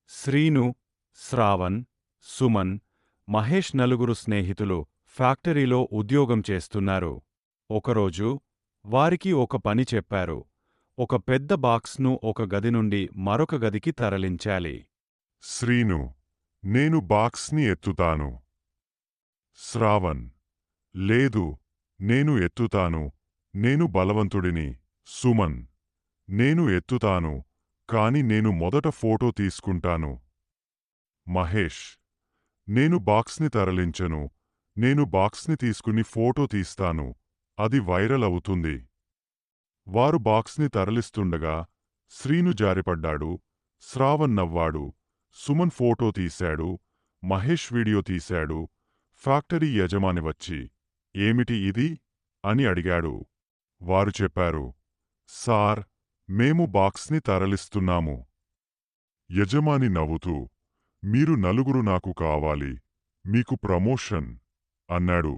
శ్రీను, శ్రావణ్, సుమన్, మహేష్ నలుగురు స్నేహితులు ఫ్యాక్టరీలో ఉద్యోగం చేస్తున్నారు. ఒకరోజు వారికి ఒక పని చెప్పారు. ఒక పెద్ద బాక్స్ను ఒక గది నుండి మరొక గదికి తరలించాలి. శ్రీను, నేను బాక్స్ని ఎత్తుతాను. శ్రావణ్, లేదు, నేను ఎత్తుతాను, నేను బలవంతుడిని. సుమన్, నేను ఎత్తుతాను, కాని నేను మొదట ఫోటో తీసుకుంటాను. మహేష్, నేను బాక్స్ని తరలించను, నేను బాక్స్ని తీసుకుని ఫోటో తీస్తాను, అది వైరల్ అవుతుంది. వారు బాక్స్ని తరలిస్తుండగా శ్రీను జారిపడ్డాడు, శ్రావణ్ నవ్వాడు, సుమన్ ఫోటో తీశాడు, మహేష్ వీడియో తీశాడు. ఫ్యాక్టరీ యజమాని వచ్చి, ఏమిటి ఇది అని అడిగాడు. వారు చెప్పారు, సార్, మేము బాక్స్ని తరలిస్తున్నాము. యజమాని నవ్వుతూ, మీరు నలుగురు నాకు కావాలి, మీకు ప్రమోషన్ అన్నాడు.